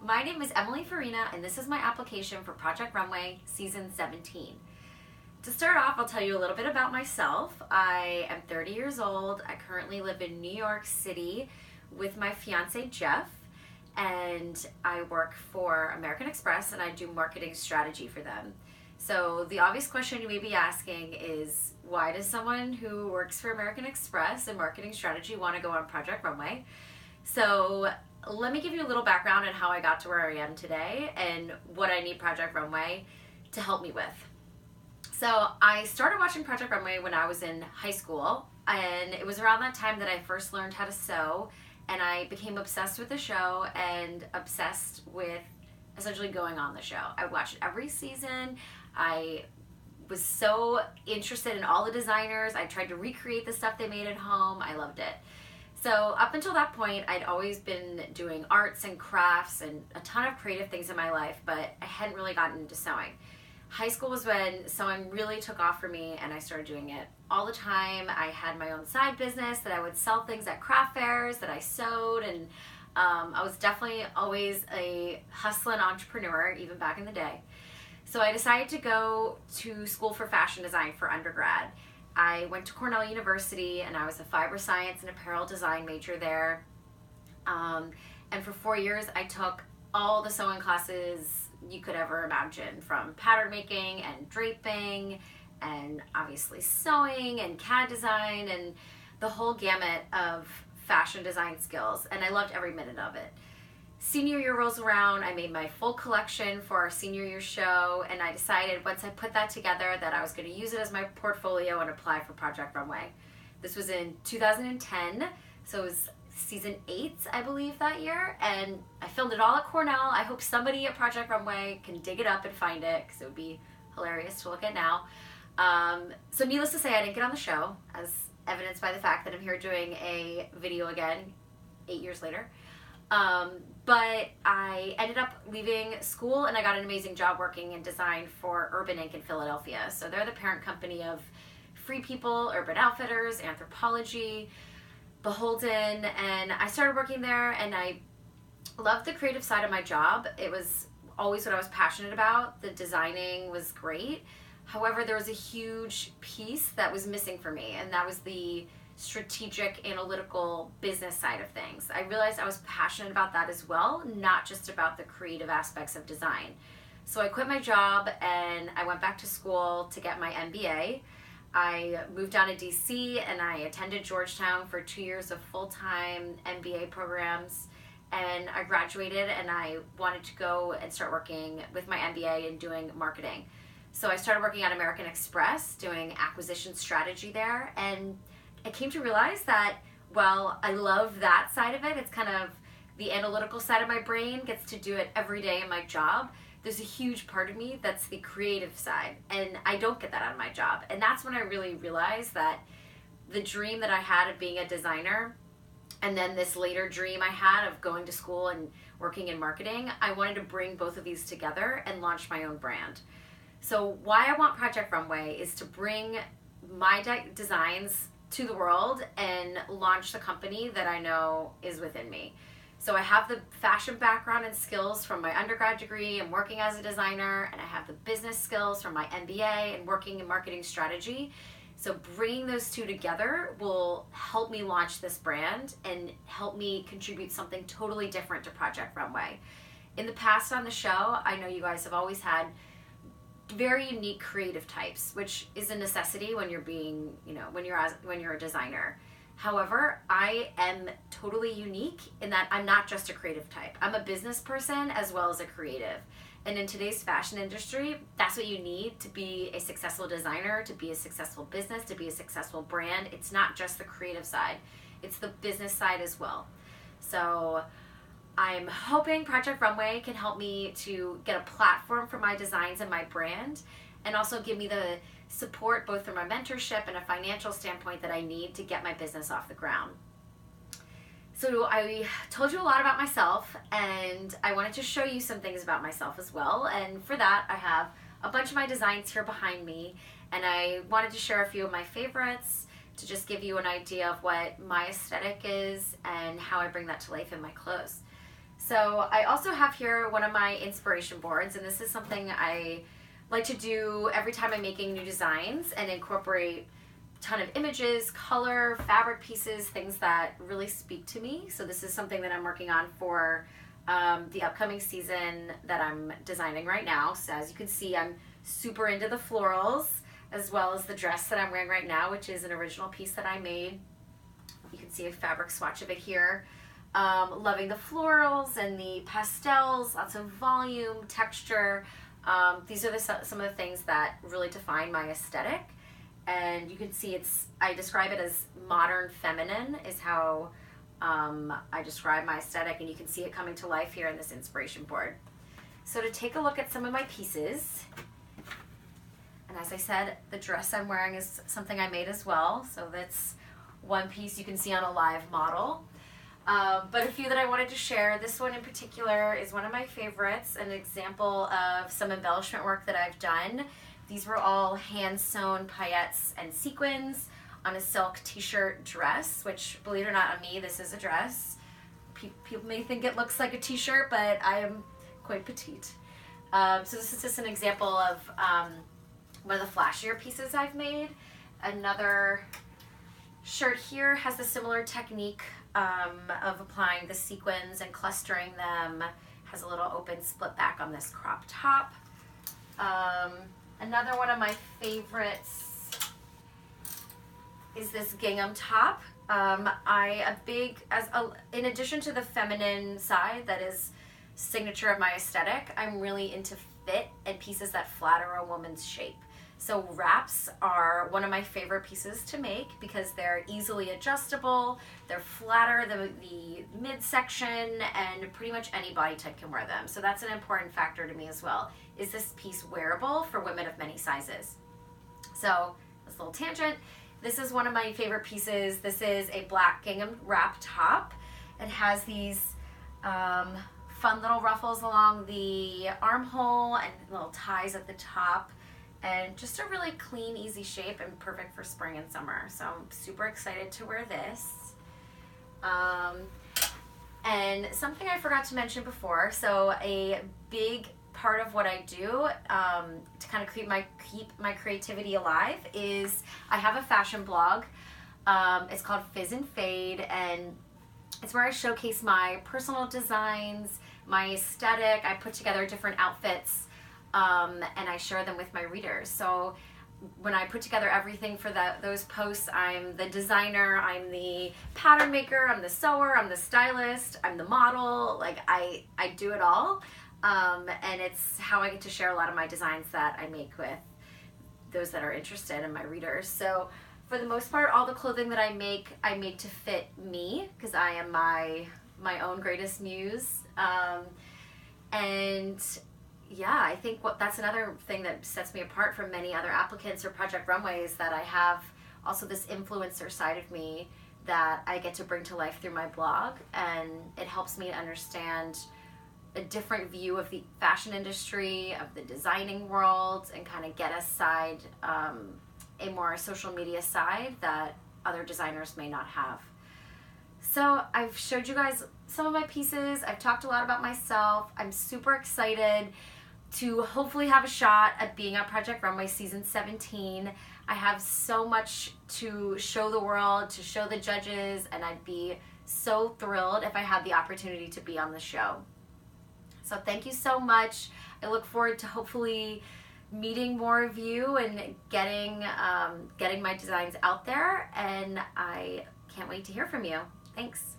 my name is Farina, and this is my application for Project Runway Season 17. To start off, I'll tell you a little bit about myself. I am 30 years old. I currently live in New York City with my fiance, Jeff, and I work for American Express, and I do marketing strategy for them. So the obvious question you may be asking is, why does someone who works for American Express and marketing strategy want to go on Project Runway? So let me give you a little background on how I got to where I am today and what I need Project Runway to help me with. So I started watching Project Runway when I was in high school, and it was around that time that I first learned how to sew, and I became obsessed with the show and obsessed with essentially going on the show. I watched every season. I was so interested in all the designers. I tried to recreate the stuff they made at home. I loved it. So up until that point, I'd always been doing arts and crafts and a ton of creative things in my life, but I hadn't really gotten into sewing. High school was when sewing really took off for me, and I started doing it all the time. I had my own side business that I would sell things at craft fairs that I sewed, and I was definitely always a hustling entrepreneur, even back in the day. So I decided to go to school for fashion design for undergrad. I went to Cornell University, and I was a fiber science and apparel design major there. And for 4 years, I took all the sewing classes you could ever imagine, from pattern making and draping and obviously sewing and CAD design and the whole gamut of fashion design skills, and I loved every minute of it. Senior year rolls around, I made my full collection for our senior year show, and I decided once I put that together that I was going to use it as my portfolio and apply for Project Runway. This was in 2010, so it was season 8, I believe, that year, and I filmed it all at Cornell. I hope somebody at Project Runway can dig it up and find it, because it would be hilarious to look at now. So needless to say, I didn't get on the show, as evidenced by the fact that I'm here doing a video again 8 years later. But I ended up leaving school, and I got an amazing job working in design for Urban Inc. in Philadelphia. So they're the parent company of Free People, Urban Outfitters, Anthropologie, Beholden, and I started working there, and I loved the creative side of my job. It was always what I was passionate about. The designing was great. However, there was a huge piece that was missing for me, and that was the strategic, analytical business side of things. I realized I was passionate about that as well, not just about the creative aspects of design. So I quit my job and I went back to school to get my MBA. I moved down to DC and I attended Georgetown for 2 years of full-time MBA programs, and I graduated and I wanted to go and start working with my MBA and doing marketing. So I started working at American Express doing acquisition strategy there, and I came to realize that while I love that side of it, it's kind of the analytical side of my brain gets to do it every day in my job. There's a huge part of me that's the creative side, and I don't get that out of my job. And that's when I really realized that the dream that I had of being a designer, and then this later dream I had of going to school and working in marketing, I wanted to bring both of these together and launch my own brand. So why I want Project Runway is to bring my designs to the world and launch the company that I know is within me. So I have the fashion background and skills from my undergrad degree and working as a designer, and I have the business skills from my MBA and working in marketing strategy. So bringing those two together will help me launch this brand and help me contribute something totally different to Project Runway. In the past on the show, I know you guys have always had very unique creative types, which is a necessity when you're being, when you're a designer. However, I am totally unique in that I'm not just a creative type. I'm a business person as well as a creative. And in today's fashion industry, that's what you need to be a successful designer, to be a successful business, to be a successful brand. It's not just the creative side, it's the business side as well. So I'm hoping Project Runway can help me to get a platform for my designs and my brand, and also give me the support both from a mentorship and a financial standpoint that I need to get my business off the ground. So I told you a lot about myself, and I wanted to show you some things about myself as well. And for that, I have a bunch of my designs here behind me, and I wanted to share a few of my favorites to just give you an idea of what my aesthetic is and how I bring that to life in my clothes. So I also have here one of my inspiration boards, and this is something I like to do every time I'm making new designs and incorporate a ton of images, color, fabric pieces, things that really speak to me. So this is something that I'm working on for the upcoming season that I'm designing right now. So as you can see, I'm super into the florals, as well as the dress that I'm wearing right now, which is an original piece that I made. You can see a fabric swatch of it here. Loving the florals and the pastels, lots of volume, texture. These are some of the things that really define my aesthetic. And you can see I describe it as modern feminine is how I describe my aesthetic, and you can see it coming to life here in this inspiration board. So to take a look at some of my pieces, and as I said, the dress I'm wearing is something I made as well. So that's one piece you can see on a live model. But a few that I wanted to share. This one in particular is one of my favorites, an example of some embellishment work that I've done. These were all hand-sewn paillettes and sequins on a silk t-shirt dress, which, believe it or not, on me, this is a dress. People may think it looks like a t-shirt, but I am quite petite. So this is just an example of one of the flashier pieces I've made. Another shirt here has a similar technique of applying the sequins and clustering them. Has a little open split back on this crop top. Another one of my favorites is this gingham top. In addition to the feminine side that is signature of my aesthetic, I'm really into fit and pieces that flatter a woman's shape. So wraps are one of my favorite pieces to make because they're easily adjustable, they're flatter the midsection, and pretty much any body type can wear them. So that's an important factor to me as well. Is this piece wearable for women of many sizes? So, this little tangent. This is one of my favorite pieces. This is a black gingham wrap top. It has these fun little ruffles along the armhole and little ties at the top. And just a really clean, easy shape and perfect for spring and summer. So I'm super excited to wear this. And something I forgot to mention before, so a big part of what I do to kind of keep my creativity alive is I have a fashion blog. It's called Fizz and Fade, and it's where I showcase my personal designs, my aesthetic. I put together different outfits and I share them with my readers. So when I put together everything for those posts, I'm the designer, I'm the pattern maker, I'm the sewer, I'm the stylist, I'm the model. Like I do it all. And it's how I get to share a lot of my designs that I make with those that are interested in my readers. So for the most part, all the clothing that I make to fit me because I am my own greatest muse. And yeah, I think that's another thing that sets me apart from many other applicants for Project Runway is that I have also this influencer side of me that I get to bring to life through my blog, and it helps me to understand a different view of the fashion industry, of the designing world, and kind of get aside a more social media side that other designers may not have. So I've showed you guys some of my pieces. I've talked a lot about myself. I'm super excited to hopefully have a shot at being on Project Runway season 17. I have so much to show the world, to show the judges, and I'd be so thrilled if I had the opportunity to be on the show. So thank you so much. I look forward to hopefully meeting more of you and getting my designs out there, and I can't wait to hear from you. Thanks.